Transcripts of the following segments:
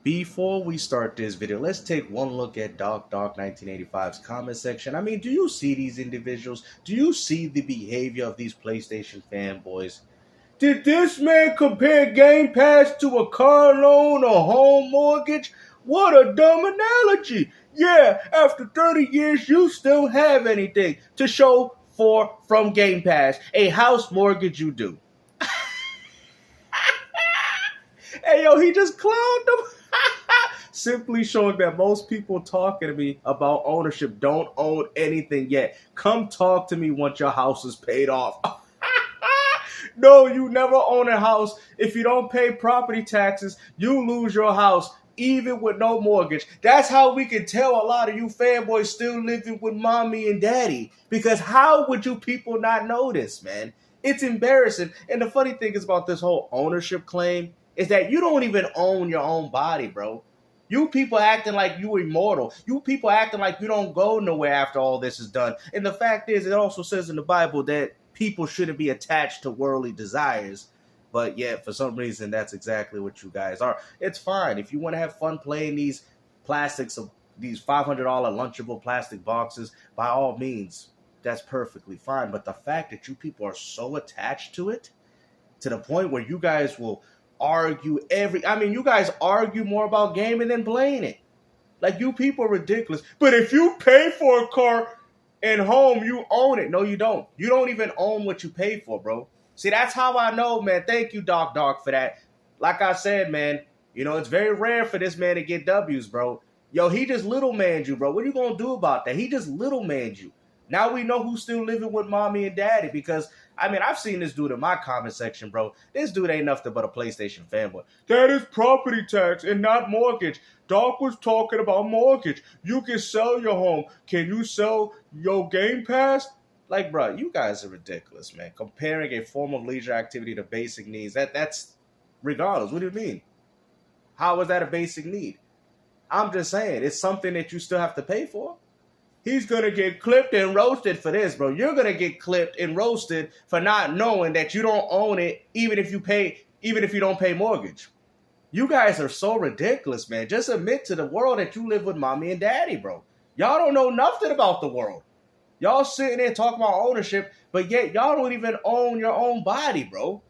Before we start this video, let's take one look at Dark 1985's comment section. I mean, do you see these individuals? Do you see the behavior of these PlayStation fanboys? Did this man compare Game Pass to a car loan or home mortgage? What a dumb analogy. Yeah, after 30 years, you still have anything to show for from Game Pass. A house mortgage you do. Hey, yo, he just clowned them. Simply showing that most people talking to me about ownership don't own anything yet. Come talk to me once your house is paid off. No, you never own a house. If you don't pay property taxes, you lose your house, even with no mortgage. That's how we can tell a lot of you fanboys still living with mommy and daddy. Because how would you people not know this, man? It's embarrassing. And the funny thing is about this whole ownership claim is that you don't even own your own body, bro. You people acting like you immortal. You people acting like you don't go nowhere after all this is done. And the fact is, it also says in the Bible that people shouldn't be attached to worldly desires. But yet, for some reason, that's exactly what you guys are. It's fine. If you want to have fun playing these plastics, of these $500 lunchable plastic boxes, by all means, that's perfectly fine. But the fact that you people are so attached to it, to the point where you guys will argue you guys argue more about gaming than playing it. Like, you people are ridiculous. But if you pay for a car and home, you own it. No, you don't. You don't even own what you pay for, bro. See, that's how I know, man. Thank you, Doc, for that. Like I said, man, it's very rare for this man to get W's, bro. Yo, he just little manned you, bro. What are you going to do about that? He just little manned you. Now we know who's still living with mommy and daddy, because, I've seen this dude in my comment section, bro. This dude ain't nothing but a PlayStation fanboy. That is property tax and not mortgage. Doc was talking about mortgage. You can sell your home. Can you sell your Game Pass? Like, bro, you guys are ridiculous, man. Comparing a form of leisure activity to basic needs, that's regardless. What do you mean? How is that a basic need? I'm just saying, it's something that you still have to pay for. He's going to get clipped and roasted for this, bro. You're going to get clipped and roasted for not knowing that you don't own it, even if you don't pay mortgage. You guys are so ridiculous, man. Just admit to the world that you live with mommy and daddy, bro. Y'all don't know nothing about the world. Y'all sitting there talking about ownership, but yet y'all don't even own your own body, bro.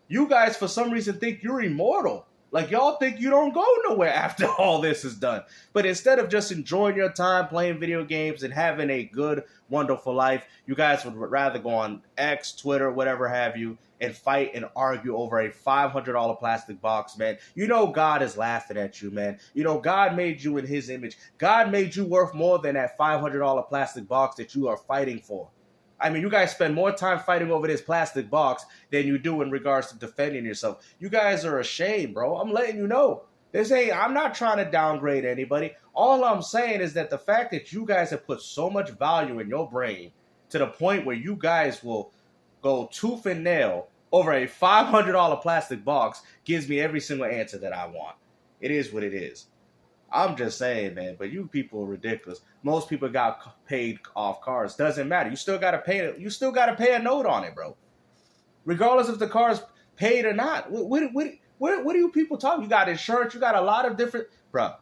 You guys, for some reason, think you're immortal. Like, y'all think you don't go nowhere after all this is done. But instead of just enjoying your time playing video games and having a good, wonderful life, you guys would rather go on X, Twitter, whatever have you, and fight and argue over a $500 plastic box, man. God is laughing at you, man. God made you in his image. God made you worth more than that $500 plastic box that you are fighting for. You guys spend more time fighting over this plastic box than you do in regards to defending yourself. You guys are ashamed, bro. I'm letting you know. I'm not trying to downgrade anybody. All I'm saying is that the fact that you guys have put so much value in your brain to the point where you guys will go tooth and nail over a $500 plastic box gives me every single answer that I want. It is what it is. I'm just saying, man, but you people are ridiculous. Most people got paid off cars. Doesn't matter. You still gotta pay a note on it, bro. Regardless if the car's paid or not. What do you people talking? You got insurance, you got a lot of different, bro.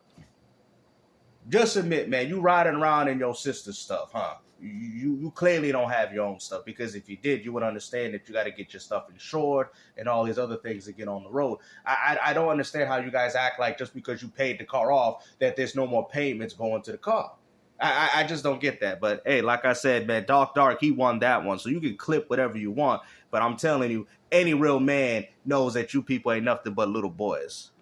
Just admit, man, you riding around in your sister's stuff, huh? You clearly don't have your own stuff, because if you did, you would understand that you got to get your stuff insured and all these other things to get on the road. I don't understand how you guys act like just because you paid the car off that there's no more payments going to the car. I just don't get that. But hey, like I said, man, Dark, he won that one. So you can clip whatever you want. But I'm telling you, any real man knows that you people ain't nothing but little boys.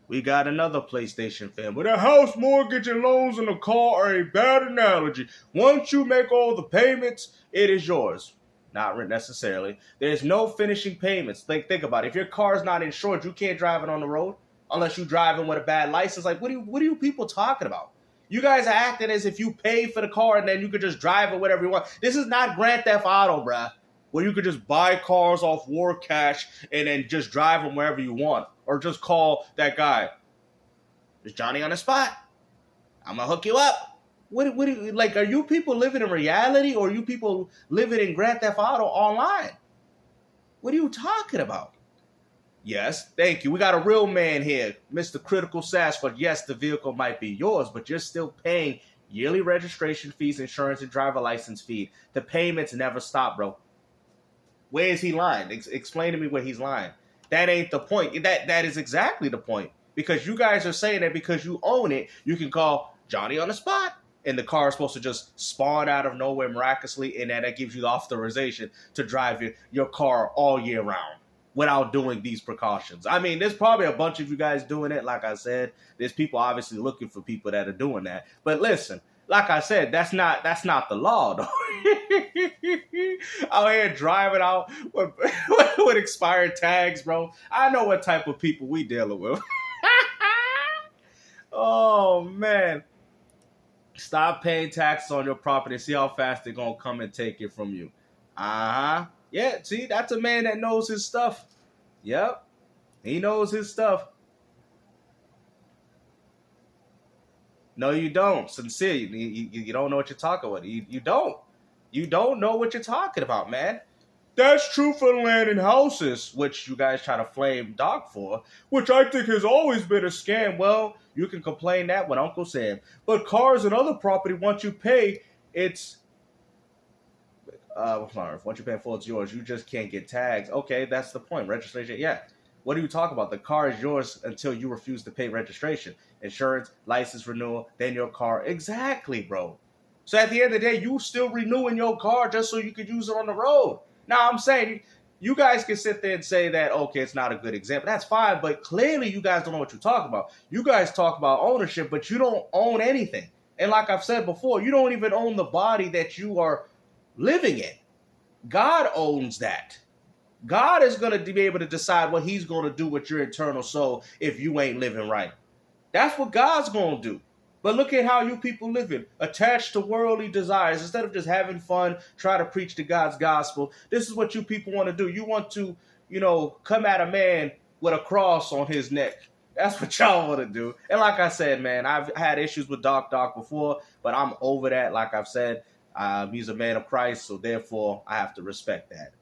We got another PlayStation fan. But a house mortgage and loans on a car are a bad analogy. Once you make all the payments, it is yours. Not necessarily. There's no finishing payments. Think about it. If your car's not insured, you can't drive it on the road unless you're driving with a bad license. Like, what are you people talking about? You guys are acting as if you pay for the car and then you could just drive it whatever you want. This is not Grand Theft Auto, bruh, where you could just buy cars off War Cash and then just drive them wherever you want. Or just call that guy. Is Johnny on the spot? I'm going to hook you up. What do you, like, are you people living in reality, or are you people living in Grand Theft Auto online? What are you talking about? Yes, thank you. We got a real man here, Mr. Critical Sasquatch. Yes, the vehicle might be yours, but you're still paying yearly registration fees, insurance, and driver license fee. The payments never stop, bro. Where is he lying? Explain to me where he's lying. That ain't the point. That is exactly the point. Because you guys are saying that because you own it, you can call Johnny on the spot, and the car is supposed to just spawn out of nowhere miraculously, and that gives you the authorization to drive your car all year round without doing these precautions. I mean, there's probably a bunch of you guys doing it. Like I said, there's people obviously looking for people that are doing that. But listen, like I said, that's not the law, though. Out here driving out with expired tags, bro. I know what type of people we dealing with. Oh, man. Stop paying taxes on your property and see how fast they're going to come and take it from you. Uh-huh. Yeah, see, that's a man that knows his stuff. Yep. He knows his stuff. No, you don't. Sincerely, you don't know what you're talking about. You don't. You don't know what you're talking about, man. That's true for land and houses, which you guys try to flame Doc for, which I think has always been a scam. Well, you can complain that with Uncle Sam. But cars and other property, once you pay, it's... once you pay full, it's yours. You just can't get tags. Okay, that's the point. Registration, yeah. What are you talking about? The car is yours until you refuse to pay registration. Insurance, license renewal, then your car. Exactly, bro. So at the end of the day, you still renewing your car just so you could use it on the road. Now, I'm saying, you guys can sit there and say that, okay, it's not a good example. That's fine, but clearly you guys don't know what you're talking about. You guys talk about ownership, but you don't own anything. And like I've said before, you don't even own the body that you are living in. God owns that. God is going to be able to decide what he's going to do with your eternal soul if you ain't living right. That's what God's going to do. But look at how you people living, attached to worldly desires. Instead of just having fun, try to preach to God's gospel, this is what you people want to do. You want to, come at a man with a cross on his neck. That's what y'all want to do. And like I said, man, I've had issues with Doc before, but I'm over that. Like I've said, he's a man of Christ, so therefore I have to respect that.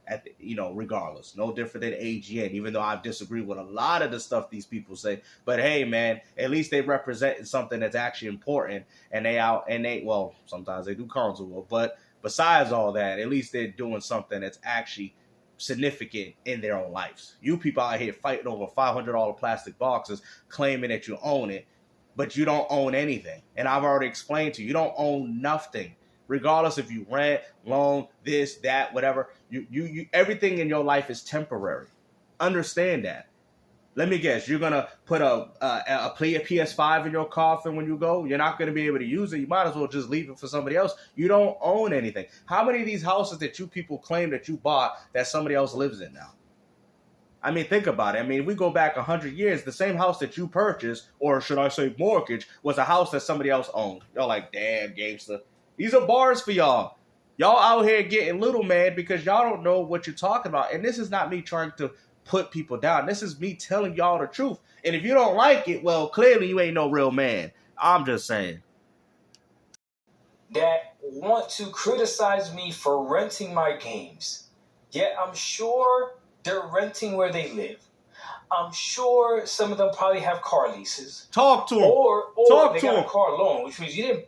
Regardless, no different than AGN. Even though I disagree with a lot of the stuff these people say, but hey, man, at least they represent something that's actually important. And sometimes they do counsel, but besides all that, at least they're doing something that's actually significant in their own lives. You people out here fighting over $500 plastic boxes, claiming that you own it, but you don't own anything. And I've already explained to you, you don't own nothing. Regardless if you rent, loan, this, that, whatever, you everything in your life is temporary. Understand that. Let me guess, you're gonna put a PS5 in your coffin when you go. You're not gonna be able to use it. You might as well just leave it for somebody else. You don't own anything. How many of these houses that you people claim that you bought that somebody else lives in now? I mean, think about it. I mean, if we go back 100 years, the same house that you purchased, or should I say mortgage, was a house that somebody else owned. Y'all like, damn, gangster. These are bars for y'all. Y'all out here getting little mad because y'all don't know what you're talking about. And this is not me trying to put people down. This is me telling y'all the truth. And if you don't like it, well, clearly you ain't no real man. I'm just saying. That want to criticize me for renting my games. Yet I'm sure they're renting where they live. I'm sure some of them probably have car leases. Talk to them. Or Talk they to got them. a car loan, which means you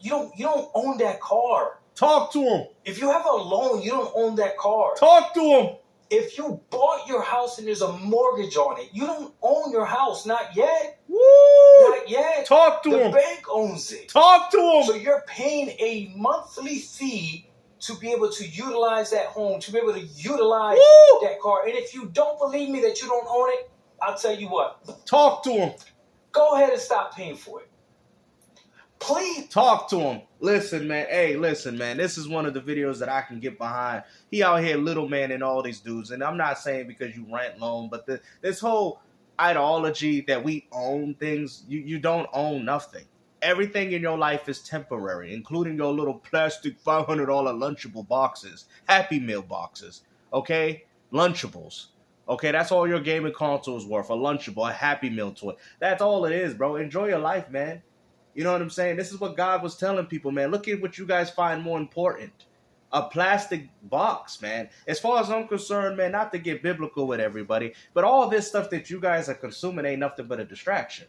don't own that car. Talk to them. If you have a loan, you don't own that car. Talk to them. If you bought your house and there's a mortgage on it, you don't own your house. Not yet. Woo! Not yet. Talk to them. The bank owns it. Talk to them. So you're paying a monthly fee to be able to utilize that home, to be able to utilize that car. And if you don't believe me that you don't own it, I'll tell you what. Talk to them. Go ahead and stop paying for it. Please. Talk to him. Listen, man. Hey, listen, man. This is one of the videos that I can get behind. He out here little man and all these dudes. And I'm not saying because you rent, loan, but this whole ideology that we own things, you don't own nothing. Everything in your life is temporary, including your little plastic $500 Lunchable boxes, Happy Meal boxes, okay? Lunchables. Okay, that's all your gaming console is worth, a Lunchable, a Happy Meal toy. That's all it is, bro. Enjoy your life, man. You know what I'm saying? This is what God was telling people, man. Look at what you guys find more important. a plastic box, man. As far as I'm concerned, man, not to get biblical with everybody, but all this stuff that you guys are consuming ain't nothing but a distraction.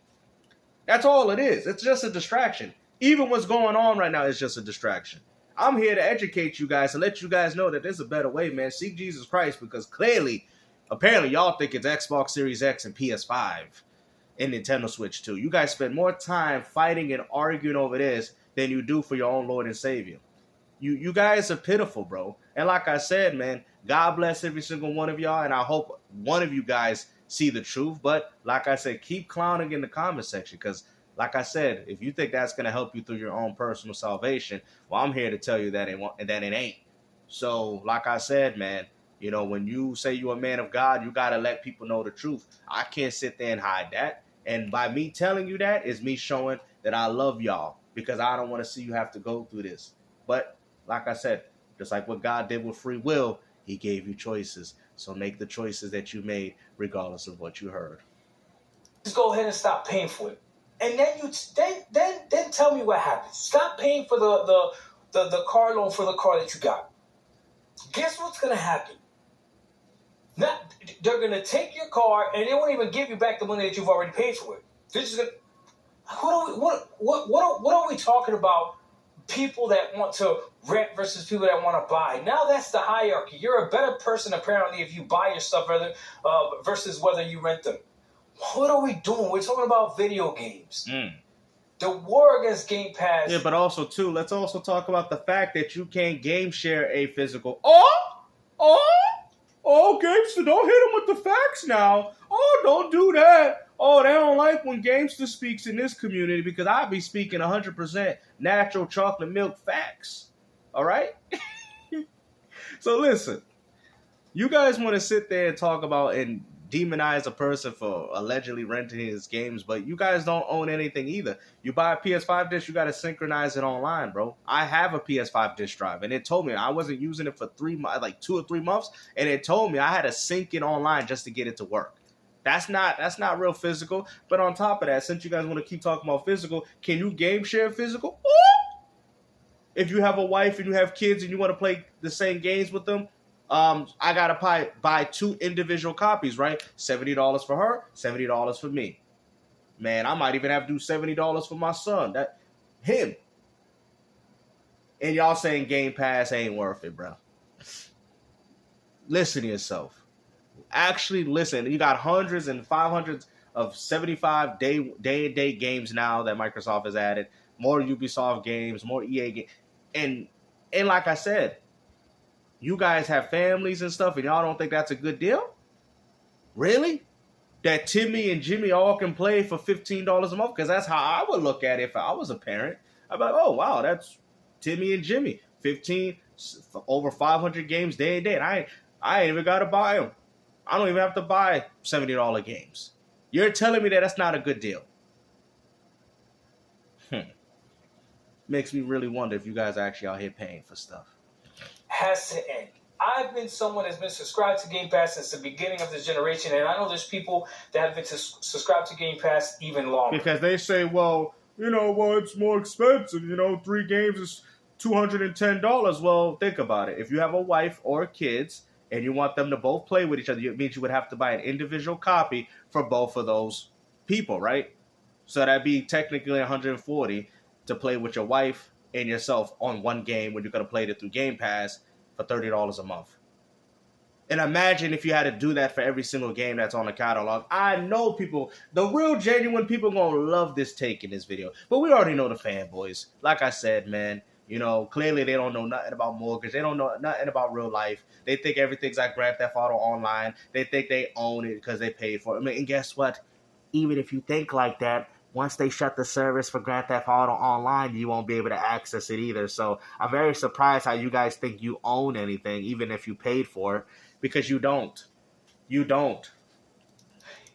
That's all it is. It's just a distraction. Even what's going on right now is just a distraction. I'm here to educate you guys and let you guys know that there's a better way, man. Seek Jesus Christ, because apparently y'all think it's Xbox Series X and PS5 and Nintendo Switch 2. You guys spend more time fighting and arguing over this than you do for your own Lord and Savior. You guys are pitiful, bro. And like I said, man, God bless every single one of y'all, and I hope one of you guys see the truth. But like I said, keep clowning in the comment section, because like I said, if you think that's going to help you through your own personal salvation, well, I'm here to tell you that it ain't. So like I said, man, you know, when you say you're a man of God, you got to let people know the truth. I can't sit there and hide that. And by me telling you that is me showing that I love y'all, because I don't want to see you have to go through this. But like I said, just like what God did with free will, he gave you choices. So make the choices that you made regardless of what you heard. Just go ahead and stop paying for it. And then tell me what happens. Stop paying for the car loan for the car that you got. Guess what's going to happen? They're going to take your car and they won't even give you back the money that you've already paid for it. They're just going to... What are we talking about? People that want to rent versus people that want to buy. Now that's the hierarchy. You're a better person apparently if you buy your stuff versus whether you rent them. What are we doing? We're talking about video games. The war against Game Pass. Yeah, but also too, let's also talk about the fact that you can't game share a physical. Gamester, don't hit him with the facts now. Don't do that. They don't like when Gamester speaks in this community, because I be speaking 100% natural chocolate milk facts. All right? So listen, you guys want to sit there and talk about and demonize a person for allegedly renting his games, but you guys don't own anything either. You buy a PS5 disc, you got to synchronize it online, bro. I have a PS5 disc drive, and it told me I wasn't using it for 2 or 3 months, and it told me I had to sync it online just to get it to work. That's not real physical. But on top of that, since you guys want to keep talking about physical, can you game share physical? If you have a wife and you have kids and you want to play the same games with them, I gotta buy 2 individual copies, right? $70 for her, $70 for me. Man, I might even have to do $70 for my son. Him. And y'all saying Game Pass ain't worth it, bro. Listen to yourself. Actually listen. You got hundreds and 500s of 75 day and date games now that Microsoft has added. More Ubisoft games, more EA games. And like I said, you guys have families and stuff, and y'all don't think that's a good deal? Really? That Timmy and Jimmy all can play for $15 a month? Because that's how I would look at it if I was a parent. I'd be like, oh, wow, that's Timmy and Jimmy. 15, over 500 games day and day. And I ain't even got to buy them. I don't even have to buy $70 games. You're telling me that that's not a good deal? Makes me really wonder if you guys are actually out here paying for stuff. Has to end. I've been someone that's been subscribed to Game Pass since the beginning of this generation, and I know there's people that have been subscribed to Game Pass even longer. Because they say, it's more expensive. 3 games is $210. Well, think about it. If you have a wife or kids and you want them to both play with each other, it means you would have to buy an individual copy for both of those people, right? So that'd be technically $140 to play with your wife and yourself on one game when you're going to play it through Game Pass for $30 a month. And imagine if you had to do that for every single game that's on the catalog. I know the real genuine people are going to love this take in this video. But we already know the fanboys. Like I said, man, clearly they don't know nothing about mortgage. They don't know nothing about real life. They think everything's like Grand Theft Auto Online. They think they own it because they paid for it. And guess what? Even if you think like that, once they shut the service for Grand Theft Auto Online, you won't be able to access it either. So I'm very surprised how you guys think you own anything, even if you paid for it, because you don't. You don't.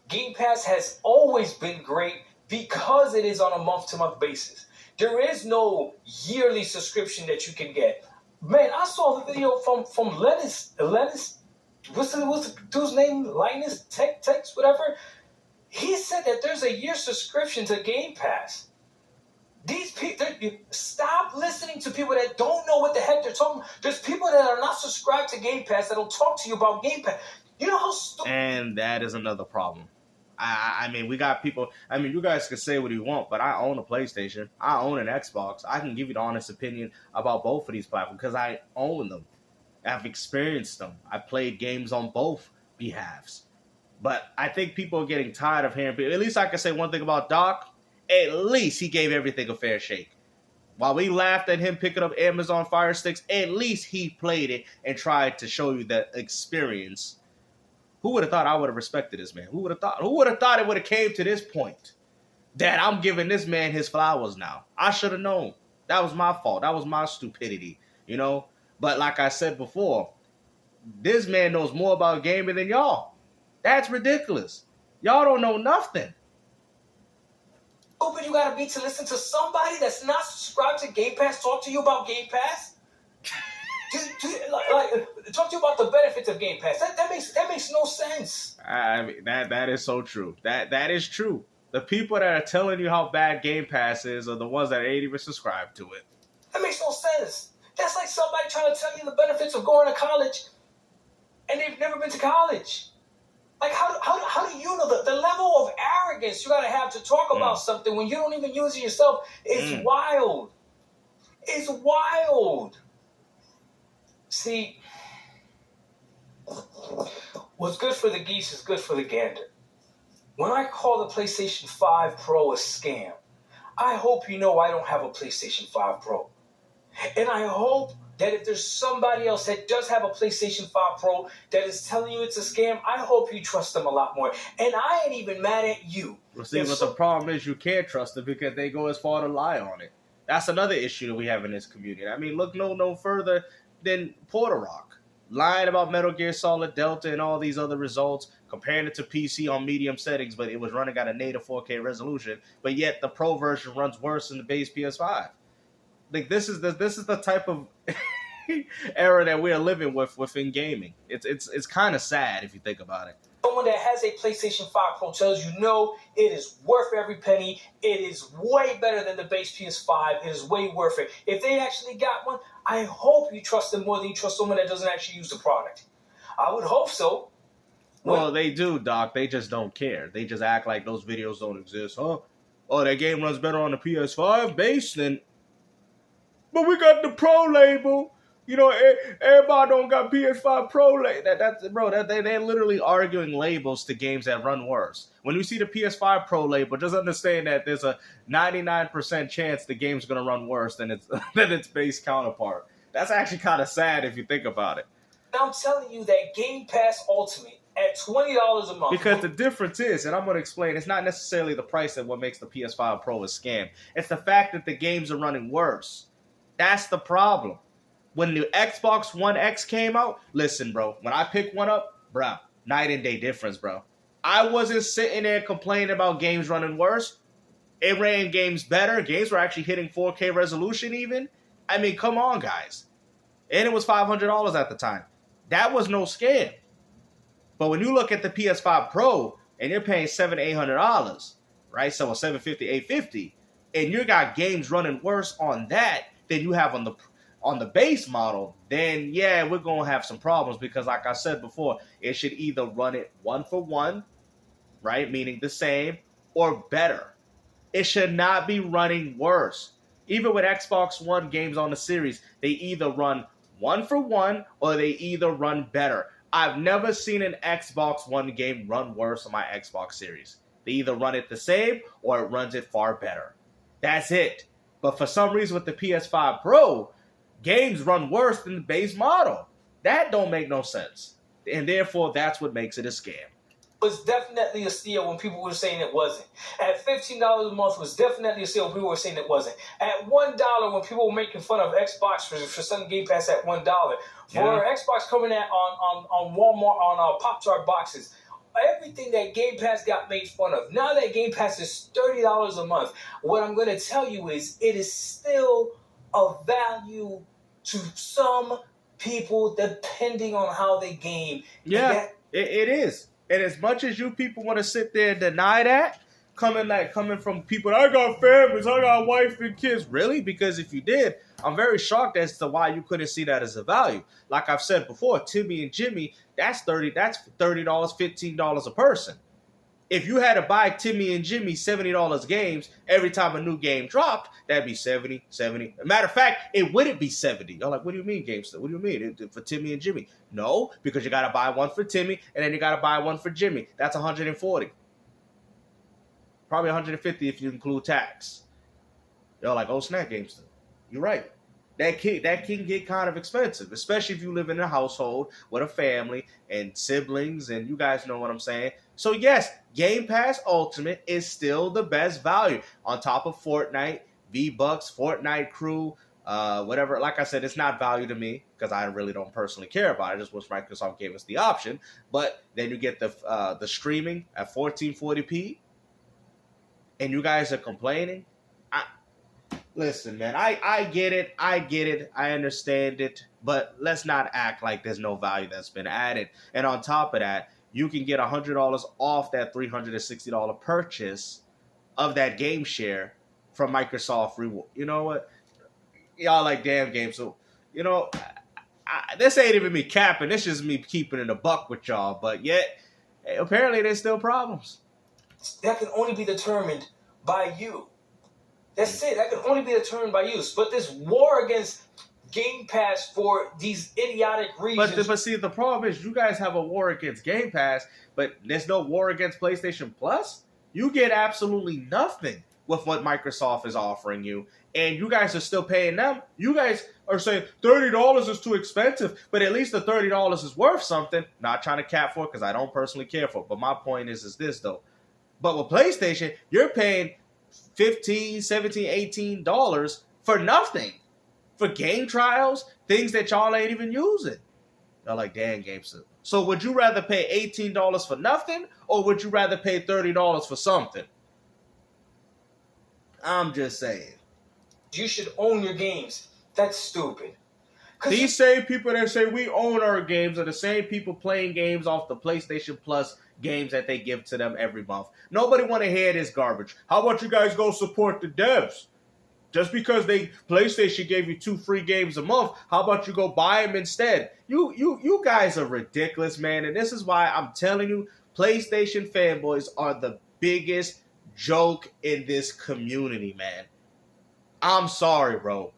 Game Pass has always been great because it is on a month-to-month basis. There is no yearly subscription that you can get. Man, I saw the video from Linus, what's the dude's name? Linus Text, whatever. He said that there's a year subscription to Game Pass. These people, stop listening to people that don't know what the heck they're talking about. There's people that are not subscribed to Game Pass that'll talk to you about Game Pass. You know how stupid. And that is another problem. I mean, we got people. I mean, you guys can say what you want, but I own a PlayStation. I own an Xbox. I can give you the honest opinion about both of these platforms because I own them. I've experienced them. I played games on both behalves. But I think people are getting tired of hearing people. At least I can say one thing about Doc. At least he gave everything a fair shake. While we laughed at him picking up Amazon Fire Sticks, at least he played it and tried to show you the experience. Who would have thought I would have respected this man? Who would have thought? Who would have thought it would have came to this point? That I'm giving this man his flowers now. I should have known. That was my fault. That was my stupidity, you know? But like I said before, this man knows more about gaming than y'all. That's ridiculous. Y'all don't know nothing. Stupid you gotta be to listen to somebody that's not subscribed to Game Pass talk to you about Game Pass? Talk to you about the benefits of Game Pass. That makes no sense. I mean, that is so true. That is true. The people that are telling you how bad Game Pass is are the ones that ain't even subscribed to it. That makes no sense. That's like somebody trying to tell you the benefits of going to college and they've never been to college. Like, how do you know the level of arrogance you gotta have to talk about something when you don't even use it yourself? It's wild. It's wild. See, what's good for the geese is good for the gander. When I call the PlayStation 5 Pro a scam, I hope you know I don't have a PlayStation 5 Pro. And I hope that if there's somebody else that does have a PlayStation 5 Pro that is telling you it's a scam, I hope you trust them a lot more. And I ain't even mad at you. Well, see, but the problem is you can't trust them because they go as far to lie on it. That's another issue that we have in this community. I mean, look no further than Porter Rock. Lying about Metal Gear Solid Delta and all these other results, comparing it to PC on medium settings, but it was running at a native 4K resolution, but yet the Pro version runs worse than the base PS5. Like, this is the type of era that we are living within gaming. It's kind of sad if you think about it. Someone that has a PlayStation 5 Pro tells you, no, it is worth every penny. It is way better than the base PS5. It is way worth it. If they actually got one, I hope you trust them more than you trust someone that doesn't actually use the product. I would hope so. Well, they do, Doc. They just don't care. They just act like those videos don't exist. Huh? Oh, that game runs better on the PS5 base than... But we got the Pro label. You know, everybody don't got PS5 Pro. They're literally arguing labels to games that run worse. When you see the PS5 Pro label, just understand that there's a 99% chance the game's going to run worse than its base counterpart. That's actually kind of sad if you think about it. I'm telling you that Game Pass Ultimate at $20 a month. Because the difference is, and I'm going to explain, it's not necessarily the price that what makes the PS5 Pro a scam. It's the fact that the games are running worse. That's the problem. When the Xbox One X came out, listen, bro, when I picked one up, bro, night and day difference, bro. I wasn't sitting there complaining about games running worse. It ran games better. Games were actually hitting 4K resolution even. I mean, come on, guys. And it was $500 at the time. That was no scam. But when you look at the PS5 Pro and you're paying $700, $800, right? So $750, $850, and you got games running worse on that than you have on the base model, then yeah, we're going to have some problems because like I said before, it should either run it one for one, right? Meaning the same or better. It should not be running worse. Even with Xbox One games on the series, they either run one for one or they either run better. I've never seen an Xbox One game run worse on my Xbox series. They either run it the same or it runs it far better. That's it. But for some reason with the PS5 Pro, games run worse than the base model. That don't make no sense. And therefore, that's what makes it a scam. It was definitely a steal when people were saying it wasn't. At $15 a month was definitely a steal when people were saying it wasn't. At $1 when people were making fun of Xbox for some Game Pass at $1. For Xbox coming out on Walmart on Pop-Tart boxes. Everything that Game Pass got made fun of. Now that Game Pass is $30 a month, what I'm going to tell you is it is still of value to some people depending on how they game. Yeah, it is. And as much as you people want to sit there and deny that, coming from people. I got families. I got wife and kids. Really? Because if you did, I'm very shocked as to why you couldn't see that as a value. Like I've said before, Timmy and Jimmy, that's $30, $15 a person. If you had to buy Timmy and Jimmy $70 games every time a new game dropped, that'd be 70. Matter of fact, it wouldn't be 70. You're like, what do you mean, GameStop? What do you mean for Timmy and Jimmy? No, because you got to buy one for Timmy and then you got to buy one for Jimmy. That's 140. Probably 150 if you include tax. You're like, oh, snap, GameStop. You're right. That can get kind of expensive, especially if you live in a household with a family and siblings, and you guys know what I'm saying. So yes, Game Pass Ultimate is still the best value on top of Fortnite, V-Bucks, Fortnite Crew, whatever. Like I said, it's not value to me because I really don't personally care about it. I just wish Microsoft gave us the option. But then you get the streaming at 1440p, and you guys are complaining. Listen, man, I get it. I understand it. But let's not act like there's no value that's been added. And on top of that, you can get $100 off that $360 purchase of that game share from Microsoft Reward. You know what? Y'all like damn games. So, you know, this ain't even me capping. This is me keeping it a buck with y'all. But yet, apparently there's still problems. That can only be determined by you. That's it. That can only be determined by you. But this war against Game Pass for these idiotic reasons. But see, the problem is you guys have a war against Game Pass, but there's no war against PlayStation Plus. You get absolutely nothing with what Microsoft is offering you, and you guys are still paying them. You guys are saying $30 is too expensive, but at least the $30 is worth something. Not trying to cap for it because I don't personally care for it, but my point is this, though. But with PlayStation, you're paying $15, $17, $18 for nothing. For game trials, things that y'all ain't even using. Y'all like, damn, GameStop. So would you rather pay $18 for nothing, or would you rather pay $30 for something? I'm just saying. You should own your games. That's stupid. These same people that say we own our games are the same people playing games off the PlayStation Plus games that they give to them every month. Nobody want to hear this garbage. How about you guys go support the devs? Just because PlayStation gave you 2 free games a month, how about you go buy them instead? You guys are ridiculous, man. And this is why I'm telling you, PlayStation fanboys are the biggest joke in this community, man. I'm sorry, bro.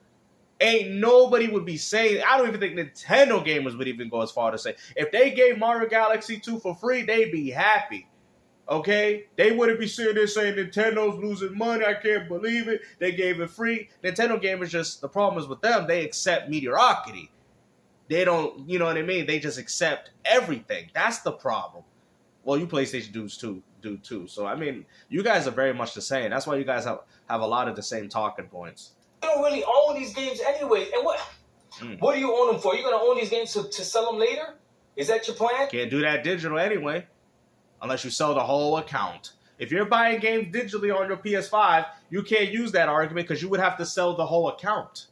Ain't nobody would be saying, I don't even think Nintendo gamers would even go as far to say, if they gave Mario Galaxy 2 for free, they'd be happy. Okay? They wouldn't be sitting there saying Nintendo's losing money, I can't believe it, they gave it free. Nintendo gamers just, the problem is with them, they accept mediocrity. They don't, you know what I mean? They just accept everything. That's the problem. Well, you PlayStation dudes do too. So, I mean, you guys are very much the same. That's why you guys have a lot of the same talking points. You don't really own these games anyway. And what do you own them for? You're going to own these games to sell them later? Is that your plan? Can't do that digital anyway, unless you sell the whole account. If you're buying games digitally on your PS5, you can't use that argument because you would have to sell the whole account.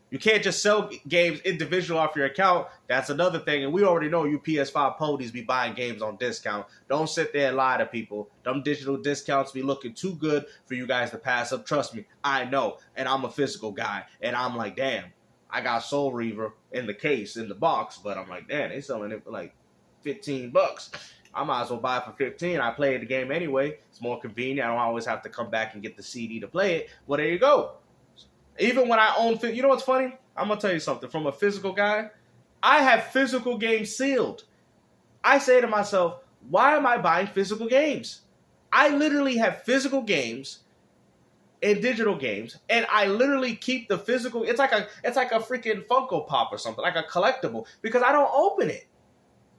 You can't just sell games individual off your account. That's another thing. And we already know you PS5 ponies be buying games on discount. Don't sit there and lie to people. Them digital discounts be looking too good for you guys to pass up. Trust me, I know. And I'm a physical guy. And I'm like, damn, I got Soul Reaver in the case, in the box. But I'm like, damn, they selling it for like $15. I might as well buy it for $15. I play the game anyway. It's more convenient. I don't always have to come back and get the CD to play it. Well, there you go. Even when I own, you know what's funny? I'm going to tell you something. From a physical guy, I have physical games sealed. I say to myself, why am I buying physical games? I literally have physical games and digital games, and I literally keep the physical. It's like a freaking Funko Pop or something, like a collectible, because I don't open it.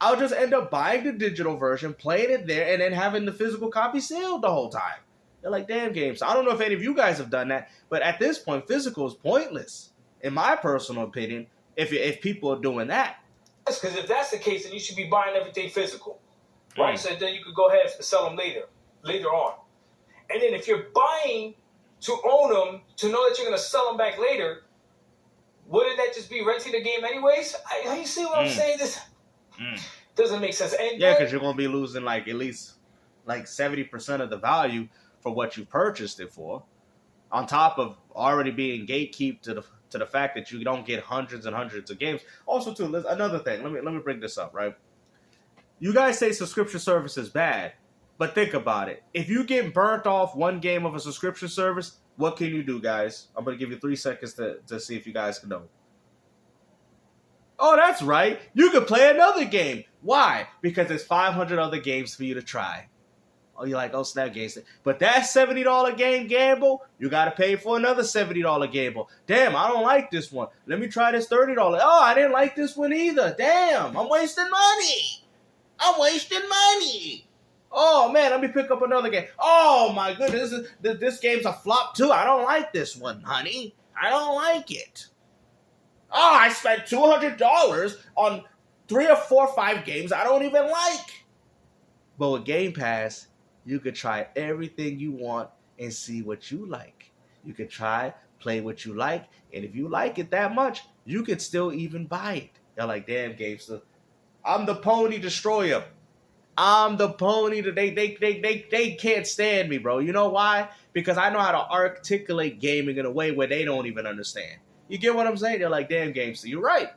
I'll just end up buying the digital version, playing it there, and then having the physical copy sealed the whole time. They're like, damn games. So I don't know if any of you guys have done that, but at this point, physical is pointless, in my personal opinion, if people are doing that. Yes, because if that's the case, then you should be buying everything physical, right? So then you could go ahead and sell them later on. And then if you're buying to own them, to know that you're going to sell them back later, wouldn't that just be renting the game anyways? You see what I'm saying? This doesn't make sense. And yeah, because you're going to be losing like at least like 70% of the value for what you purchased it for, on top of already being gatekeep to the fact that you don't get hundreds and hundreds of games. Also, too, another thing. Let me bring this up, right? You guys say subscription service is bad, but think about it. If you get burnt off one game of a subscription service, what can you do, guys? I'm going to give you 3 seconds to see if you guys can know. Oh, that's right. You can play another game. Why? Because there's 500 other games for you to try. Oh, you're like, oh, snap games. But that $70 game gamble, you got to pay for another $70 gamble. Damn, I don't like this one. Let me try this $30. Oh, I didn't like this one either. Damn, I'm wasting money. Oh, man, let me pick up another game. Oh, my goodness, this game's a flop, too. I don't like this one, honey. I don't like it. Oh, I spent $200 on 3 or 4 or 5 games I don't even like. But with Game Pass, you could try everything you want and see what you like. You could try, play what you like, and if you like it that much, you could still even buy it. You're like, damn, Gamester, I'm the pony destroyer. I'm the pony that they can't stand me, bro. You know why? Because I know how to articulate gaming in a way where they don't even understand. You get what I'm saying? They're like, damn, Gamester, you're right.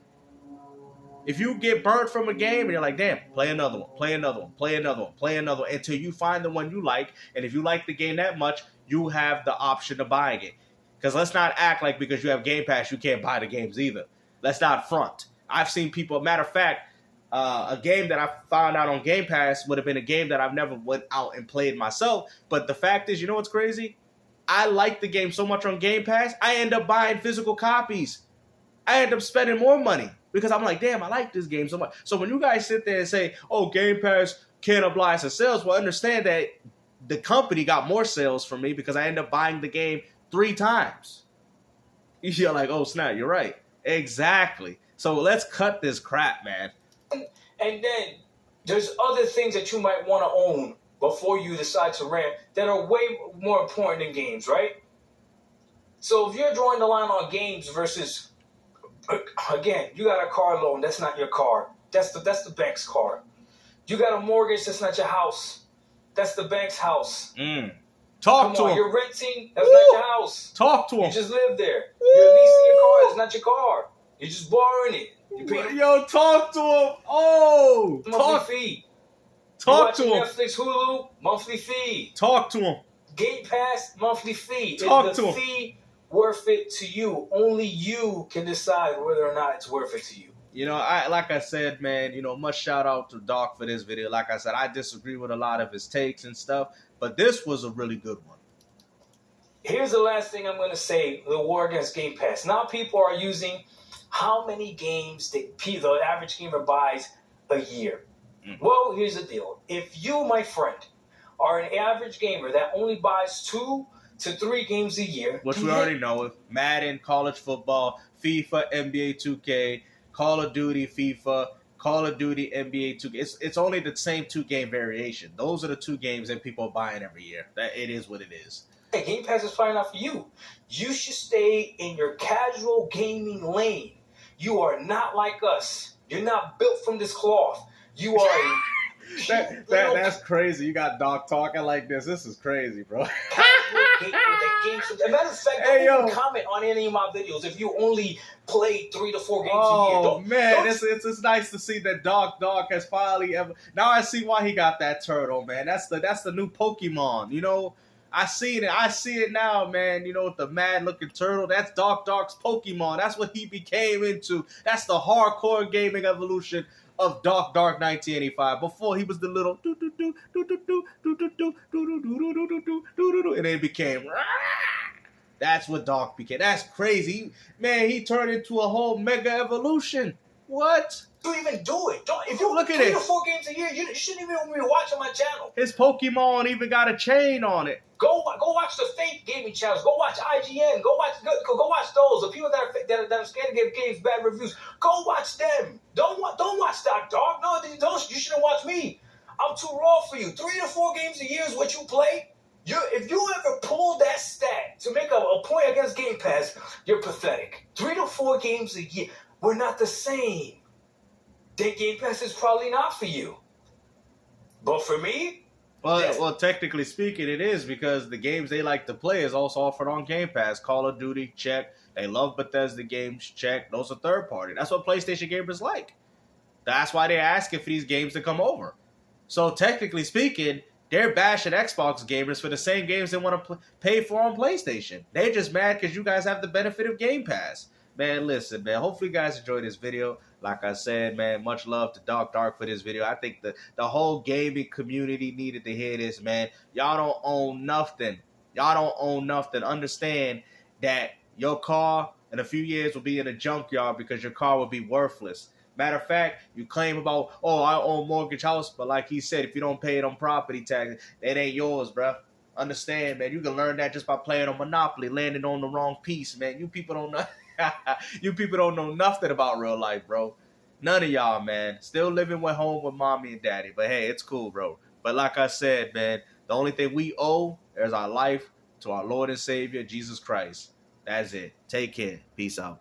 If you get burnt from a game and you're like, damn, play another one, until you find the one you like. And if you like the game that much, you have the option of buying it. Because let's not act like because you have Game Pass, you can't buy the games either. Let's not front. I've seen people, matter of fact, a game that I found out on Game Pass would have been a game that I've never went out and played myself. But the fact is, you know what's crazy? I like the game so much on Game Pass, I end up buying physical copies. I end up spending more money because I'm like, damn, I like this game so much. So when you guys sit there and say, oh, Game Pass can't oblige to sales, well, understand that the company got more sales from me because I end up buying the game 3 times. You're like, oh, snap, you're right. Exactly. So let's cut this crap, man. And then there's other things that you might want to own before you decide to rent that are way more important than games, right? So if you're drawing the line on games versus, again, you got a car loan, that's not your car. That's the bank's car. You got a mortgage, that's not your house. That's the bank's house. Talk to him. You're renting, that's not your house. Talk to him. You just live there. You're leasing your car, it's not your car. You're just borrowing it. Yo, talk to him. Oh, monthly fee. Talk to him. Netflix, Hulu, monthly fee. Talk to him. Game Pass, monthly fee. Talk to him. Is the fee worth it to you? Only you can decide whether or not it's worth it to you. You know, like I said, man, much shout out to Doc for this video. Like I said, I disagree with a lot of his takes and stuff, but this was a really good one. Here's the last thing I'm going to say, the war against Game Pass. Now people are using how many games the average gamer buys a year. Well, here's the deal. If you, my friend, are an average gamer that only buys 2 to 3 games a year, which we already know of, Madden, college football, FIFA, NBA 2K, Call of Duty, FIFA, Call of Duty, NBA 2K. It's only the same 2-game variation. Those are the 2 games that people are buying every year. That it is what it is. Hey, Game Pass is fine enough for you. You should stay in your casual gaming lane. You are not like us. You're not built from this cloth. You are a... That's crazy. You got Doc talking like this. This is crazy, bro. As a matter of fact, don't even comment on any of my videos if you only play 3 to 4 games a year. Oh, man. It's nice to see that Doc has finally ever... Now I see why he got that turtle, man. That's the new Pokemon, I see it now, man. With the mad-looking turtle, that's Doc's Pokemon. That's what he became into. That's the hardcore gaming evolution of Dark 1985. Before he was the little and then it became. That's what Dark became. That's crazy, man. He turned into a whole mega evolution. What? Don't even do it. If you look at 3 it, to 4 games a year, you shouldn't even be watching my channel. His Pokemon even got a chain on it. Go watch the fake gaming channels. Go watch IGN. Go watch those. The people that are scared to give games bad reviews. Go watch them. Don't watch that dog. No, you shouldn't watch me. I'm too raw for you. 3 to 4 games a year is what you play. If you ever pull that stat to make a point against Game Pass, you're pathetic. 3 to 4 games a year. We're not the same. Then Game Pass is probably not for you. But for me, Well, technically speaking, it is because the games they like to play is also offered on Game Pass. Call of Duty, check. They love Bethesda games, check. Those are third party. That's what PlayStation gamers like. That's why they're asking for these games to come over. So technically speaking, they're bashing Xbox gamers for the same games they want to pay for on PlayStation. They're just mad because you guys have the benefit of Game Pass. Man, listen, man. Hopefully you guys enjoyed this video. Like I said, man, much love to Dark for this video. I think the whole gaming community needed to hear this, man. Y'all don't own nothing. Y'all don't own nothing. Understand that your car in a few years will be in a junkyard because your car will be worthless. Matter of fact, you claim about, oh, I own mortgage house, but like he said, if you don't pay it on property taxes, it ain't yours, bro. Understand, man. You can learn that just by playing on Monopoly, landing on the wrong piece, man. You people don't know. You people don't know nothing about real life, bro. None of y'all, man. Still living with home with mommy and daddy. But hey, it's cool, bro. But like I said, man, the only thing we owe is our life to our Lord and Savior, Jesus Christ. That's it. Take care. Peace out.